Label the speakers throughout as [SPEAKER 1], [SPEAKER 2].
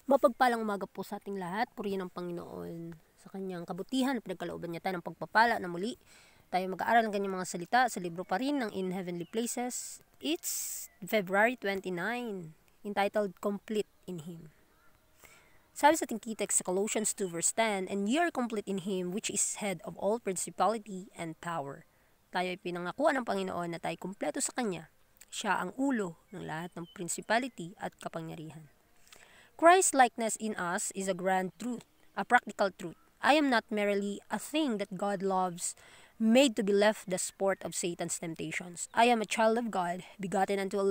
[SPEAKER 1] Mapagpalang umaga po sa ating lahat. Purihin ang Panginoon sa kanyang kabutihan at pinagkalooban niya tayo ng pagpapala na muli tayo mag-aaral ng kanyang mga salita sa libro pa rin ng In Heavenly Places. It's February 29, entitled Complete in Him. Sabi sa ating key text sa Colossians 2 verse 10, "And ye are complete in Him which is head of all principality and power." Tayo ay pinangakuan ng Panginoon na tayo kumpleto sa Kanya. Siya ang ulo ng lahat ng principality at kapangyarihan. Christ-likeness in us is a grand truth, a practical truth. I am not merely a thing that God loves, made to be left the sport of Satan's temptations. I am a child of God, begotten unto a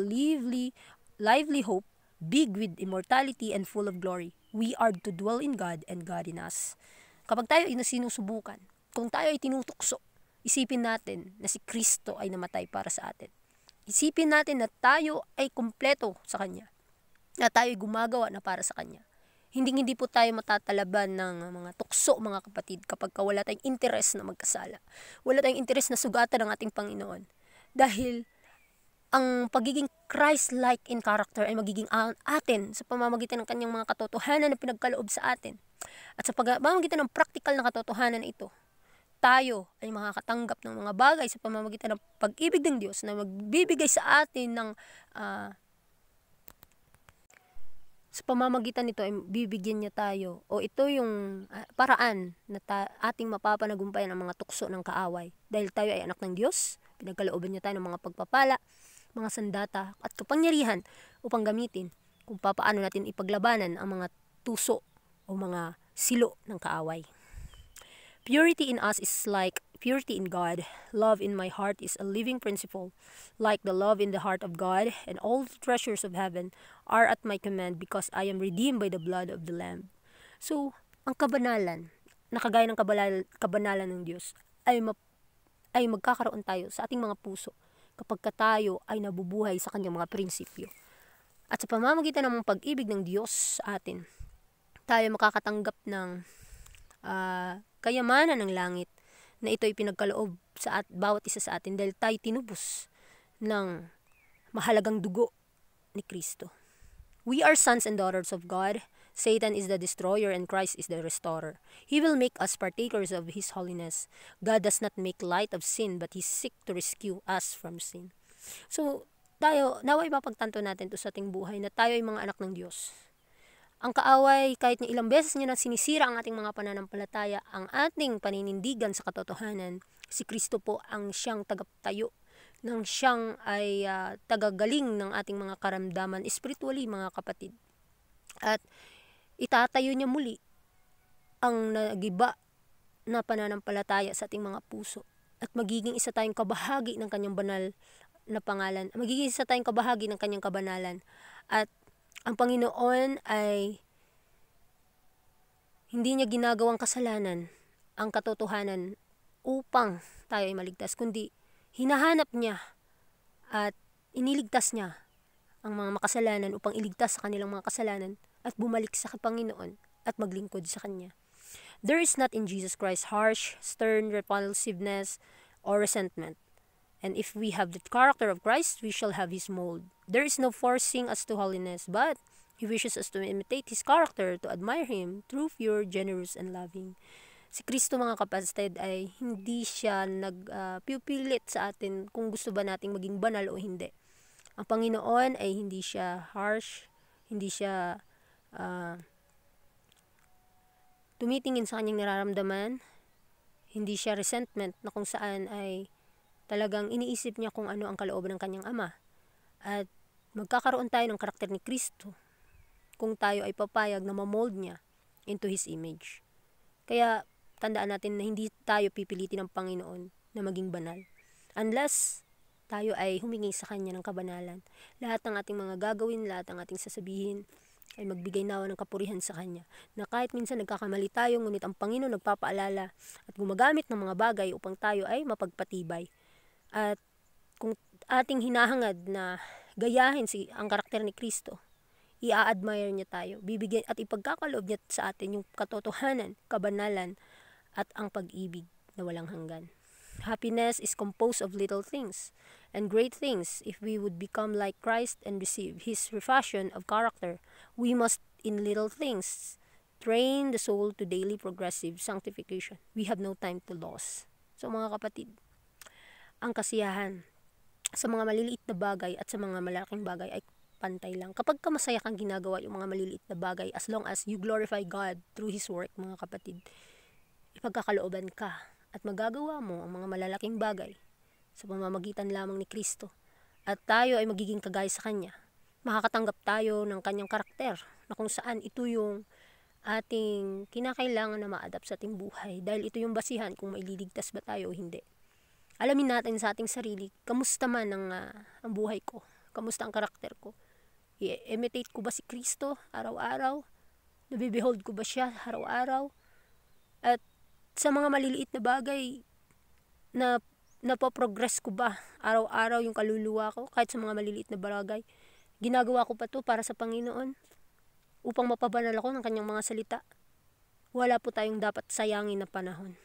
[SPEAKER 1] lively hope, big with immortality and full of glory. We are to dwell in God and God in us. Kapag tayo ay sinusubukan, kung tayo ay tinutukso, isipin natin na si Kristo ay namatay para sa atin. Isipin natin na tayo ay kumpleto sa Kanya, na tayo gumagawa na para sa Kanya. Hindi po tayo matatalaban ng mga tukso, mga kapatid, kapag wala tayong interes na magkasala. Wala tayong interes na sugatan ng ating Panginoon. Dahil ang pagiging Christ-like in character ay magiging atin sa pamamagitan ng Kanyang mga katotohanan na pinagkaloob sa atin. At sa pamamagitan ng practical na katotohanan na ito, tayo ay makakatanggap ng mga bagay sa pamamagitan ng pag-ibig ng Diyos na magbibigay sa atin ng sa pamamagitan nito ay bibigyan niya tayo, o ito yung paraan na ating mapapanagumpayan ang mga tukso ng kaaway. Dahil tayo ay anak ng Diyos, pinagkalooban niya tayo ng mga pagpapala, mga sandata at kapangyarihan upang gamitin kung paano natin ipaglabanan ang mga tuso o mga silo ng kaaway. Purity in us is like purity in God. Love in my heart is a living principle, like the love in the heart of God, and all the treasures of heaven are at my command because I am redeemed by the blood of the Lamb. So, ang kabanalan, nakagaya ng kabanalan ng Diyos, ay magkakaroon tayo sa ating mga puso kapag tayo ay nabubuhay sa kanyang mga prinsipyo. At sa pamamagitan ng pag-ibig ng Diyos sa atin, tayo makakatanggap ng kayamanan ng langit na ito ay pinagkaloob sa bawat isa sa atin dahil tayo tinubos ng mahalagang dugo ni Kristo. We are sons and daughters of God. Satan is the destroyer and Christ is the restorer. He will make us partakers of His holiness. God does not make light of sin, but He seeks to rescue us from sin. So, tayo, naway mapagtanto natin to sa ating buhay na tayo ay mga anak ng Diyos. Ang kaaway, kahit ilang beses niya na sinisira ang ating mga pananampalataya, ang ating paninindigan sa katotohanan, si Kristo po ang siyang tagaptayo, nang siyang ay tagagaling ng ating mga karamdaman, spiritually mga kapatid. At itatayo niya muli ang nagiba na pananampalataya sa ating mga puso. At magiging isa tayong kabahagi ng kanyang banal na pangalan. Magiging isa tayong kabahagi ng kanyang kabanalan. At ang Panginoon ay hindi niya ginagawang kasalanan ang katotohanan upang tayo ay maligtas, kundi hinahanap niya at iniligtas niya ang mga makasalanan upang iligtas sa kanilang mga kasalanan at bumalik sa Panginoon at maglingkod sa Kanya. There is not in Jesus Christ harsh, stern repulsiveness, or resentment. And if we have the character of Christ, we shall have His mold. There is no forcing us to holiness, but He wishes us to imitate His character, to admire Him, true, pure, generous, and loving. Si Kristo mga kapatid ay hindi siya nagpipilit sa atin kung gusto ba nating maging banal o hindi. Ang Panginoon ay hindi siya harsh, hindi siya tumitingin sa kanyang nararamdaman, hindi siya resentment na kung saan ay talagang iniisip niya kung ano ang kalooban ng kanyang ama. At magkakaroon tayo ng karakter ni Kristo kung tayo ay papayag na mamold niya into His image. Kaya tandaan natin na hindi tayo pipilitin ng Panginoon na maging banal unless tayo ay humingi sa Kanya ng kabanalan. Lahat ng ating mga gagawin, lahat ng ating sasabihin ay magbigay nawa ng kapurihan sa Kanya. Na kahit minsan nagkakamali tayo, ngunit ang Panginoon nagpapaalala at gumagamit ng mga bagay upang tayo ay mapagpatibay. At kung ating hinahangad na gayahin ang karakter ni Kristo, i-admire niya tayo, bibigyan at ipagkakaloob niya sa atin yung katotohanan, kabanalan, at ang pag-ibig na walang hanggan. Happiness is composed of little things and great things. If we would become like Christ and receive His refashion of character, we must, in little things, train the soul to daily progressive sanctification. We have no time to lose. So mga kapatid, ang kasiyahan sa mga maliliit na bagay at sa mga malaking bagay ay pantay lang. Kapag ka masaya kang ginagawa yung mga maliliit na bagay, as long as you glorify God through His work, mga kapatid, ipagkakalooban ka at magagawa mo ang mga malalaking bagay sa pamamagitan lamang ni Kristo. At tayo ay magiging kagaya sa Kanya. Makakatanggap tayo ng Kanyang karakter na kung saan ito yung ating kinakailangan na ma-adapt sa ating buhay. Dahil ito yung basihan kung maililigtas ba tayo o hindi. Alamin natin sa ating sarili, kamusta man ang buhay ko? Kamusta ang karakter ko? I-imitate ko ba si Kristo araw-araw? Nabibehold ko ba siya araw-araw? At sa mga maliliit na bagay, napoprogress ko ba araw-araw yung kaluluwa ko? Kahit sa mga maliliit na bagay, ginagawa ko pa to para sa Panginoon? Upang mapabanal ako ng Kanyang mga salita? Wala po tayong dapat sayangin na panahon.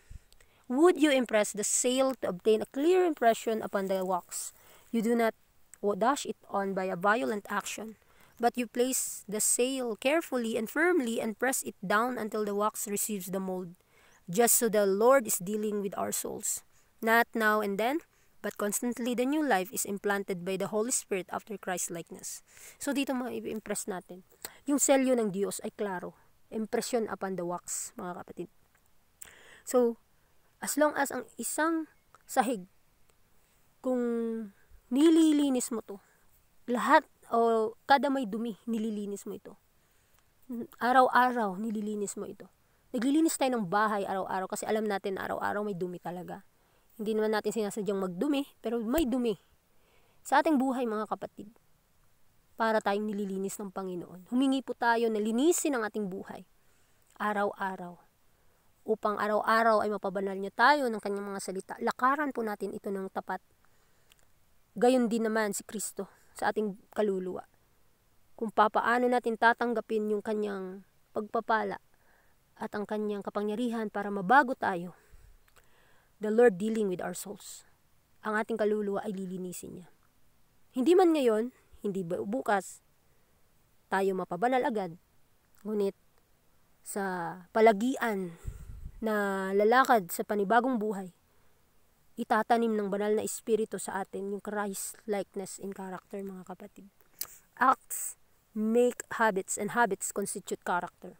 [SPEAKER 1] Would you impress the sail to obtain a clear impression upon the wax? You do not dash it on by a violent action, but you place the sail carefully and firmly and press it down until the wax receives the mold. Just so the Lord is dealing with our souls. Not now and then, but constantly the new life is implanted by the Holy Spirit after Christ's likeness. So dito ma-impress natin. Yung selyo ng Diyos ay klaro. Impression upon the wax, mga kapatid. So, as long as ang isang sahig, kung nililinis mo to, lahat o kada may dumi, nililinis mo ito. Araw-araw, nililinis mo ito. Naglilinis tayo ng bahay araw-araw kasi alam natin na araw-araw may dumi talaga. Hindi naman natin sinasadyang magdumi, pero may dumi. Sa ating buhay, mga kapatid, para tayong nililinis ng Panginoon. Humingi po tayo na linisin ang ating buhay araw-araw. Upang araw-araw ay mapabanal niya tayo ng Kanyang mga salita. Lakaran po natin ito ng tapat. Gayon din naman si Kristo sa ating kaluluwa. Kung papaano natin tatanggapin yung Kanyang pagpapala at ang Kanyang kapangyarihan para mabago tayo. The Lord dealing with our souls. Ang ating kaluluwa ay lilinisin niya. Hindi man ngayon, hindi bukas, tayo mapabanal agad. Ngunit sa palagian na lalakad sa panibagong buhay, itatanim ng banal na espiritu sa atin yung Christ-likeness in character, mga kapatid. Acts make habits and habits constitute character.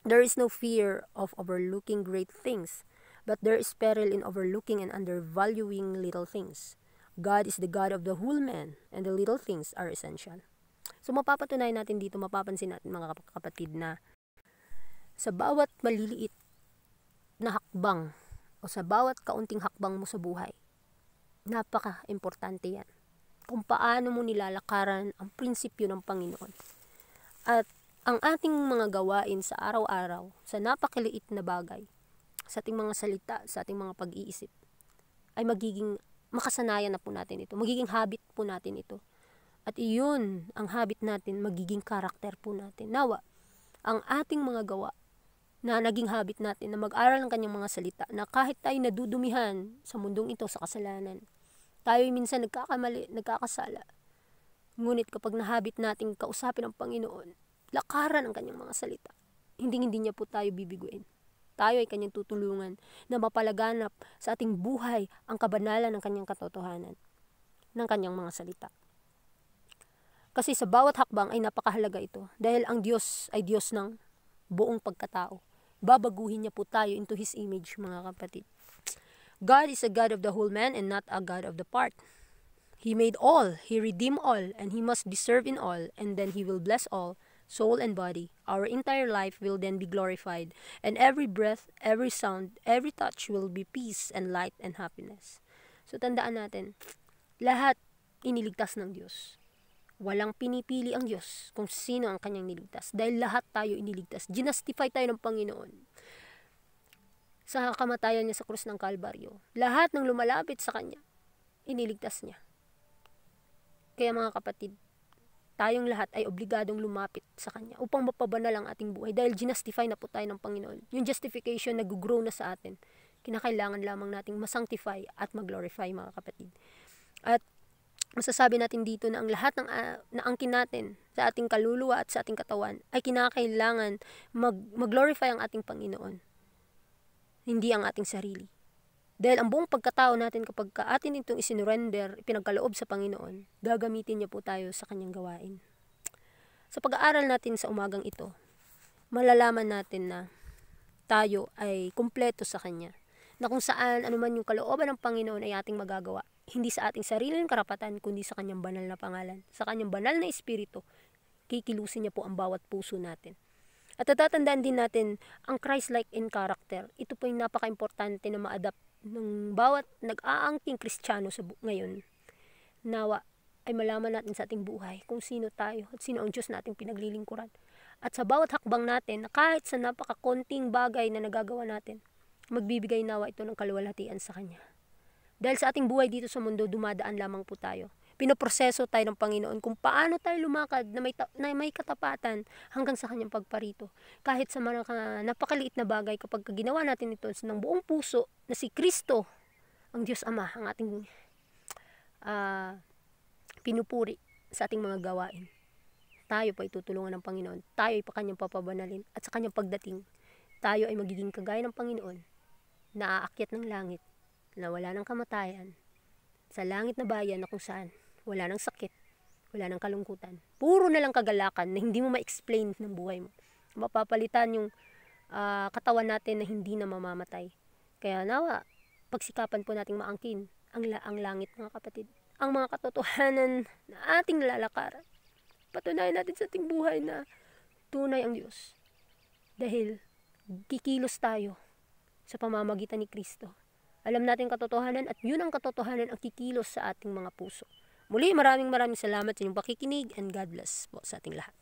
[SPEAKER 1] There is no fear of overlooking great things, but there is peril in overlooking and undervaluing little things. God is the God of the whole man, and the little things are essential. So mapapatunayan natin dito, mapapansin natin mga kapatid na sa bawat maliliit na hakbang o sa bawat kaunting hakbang mo sa buhay, napaka-importante yan. Kung paano mo nilalakaran ang prinsipyo ng Panginoon. At ang ating mga gawain sa araw-araw, sa napakaliit na bagay, sa ating mga salita, sa ating mga pag-iisip, ay magiging makasanayan na po natin ito. Magiging habit po natin ito. At iyon, ang habit natin, magiging karakter po natin. Nawa, ang ating mga gawa, na naging habit natin na mag-aral ng Kanyang mga salita, na kahit tayo nadudumihan sa mundong ito sa kasalanan, tayo minsan nagkakamali, nagkakasala. Ngunit kapag nahabit nating kausapin ang Panginoon, lakaran ang Kanyang mga salita, hindi niya po tayo bibiguin. Tayo ay Kanyang tutulungan na mapalaganap sa ating buhay ang kabanalan ng Kanyang katotohanan, ng Kanyang mga salita. Kasi sa bawat hakbang ay napakahalaga ito, dahil ang Diyos ay Diyos ng buong pagkatao. Babaguhin niya po tayo into His image, mga kapatid. God is a God of the whole man and not a God of the part. He made all, He redeemed all, and He must be served in all, and then He will bless all, soul and body. Our entire life will then be glorified, and every breath, every sound, every touch will be peace and light and happiness. So tandaan natin, lahat iniligtas ng Diyos. Walang pinipili ang Diyos kung sino ang Kanyang niligtas. Dahil lahat tayo iniligtas. Ginastify tayo ng Panginoon. Sa kamatayan niya sa krus ng Kalbaryo. Lahat ng lumalapit sa Kanya, iniligtas niya. Kaya mga kapatid, tayong lahat ay obligadong lumapit sa Kanya upang mapabanal ang ating buhay. Dahil ginastify na po tayo ng Panginoon. Yung justification nag-grow na sa atin. Kinakailangan lamang nating masanctify at mag-glorify, mga kapatid. At masasabi natin dito na ang lahat ng naangkin natin sa ating kaluluwa at sa ating katawan ay kinakailangan mag-glorify ang ating Panginoon, hindi ang ating sarili. Dahil ang buong pagkatao natin kapag atin itong isinurrender, ipinagkaloob sa Panginoon, gagamitin niya po tayo sa kanyang gawain. Sa pag-aaral natin sa umagang ito, malalaman natin na tayo ay kumpleto sa Kanya. Na kung saan anuman yung kalooban ng Panginoon ay ating magagawa. Hindi sa ating sariling karapatan, kundi sa Kanyang banal na pangalan. Sa Kanyang banal na Espiritu, kikilusin niya po ang bawat puso natin. At tatatandaan din natin ang Christ-like in character. Ito po yung napaka-importante na ma-adapt ng bawat nag-aangking Kristiyano ngayon. Nawa ay malaman natin sa ating buhay kung sino tayo at sino ang Diyos na ating pinaglilingkuran. At sa bawat hakbang natin, na kahit sa napakakonting bagay na nagagawa natin, magbibigay nawa ito ng kaluwalhatian sa Kanya. Dahil sa ating buhay dito sa mundo, dumadaan lamang po tayo. Pinoproseso tayo ng Panginoon kung paano tayo lumakad na may katapatan hanggang sa Kanyang pagparito. Kahit sa mga napakaliit na bagay, kapag ginawa natin ito ng buong puso na si Kristo, ang Diyos Ama, ang ating pinupuri sa ating mga gawain. Tayo po ay tutulungan ng Panginoon. Tayo ay pa Kanyang papabanalin. At sa Kanyang pagdating, tayo ay magiging kagaya ng Panginoon na aakyat ng langit, na wala ng kamatayan, sa langit na bayan na kung saan wala ng sakit, wala ng kalungkutan. Puro na lang kagalakan na hindi mo ma-explain ng buhay mo. Mapapalitan yung katawan natin na hindi na mamamatay. Kaya nawa, pagsikapan po nating maangkin ang langit, mga kapatid. Ang mga katotohanan na ating lalakaran. Patunayan natin sa ating buhay na tunay ang Diyos. Dahil kikilos tayo sa pamamagitan ni Kristo. Alam natin katotohanan at yun ang katotohanan ang kikilos sa ating mga puso. Muli, maraming salamat sa inyong pakikinig and God bless po sa ating lahat.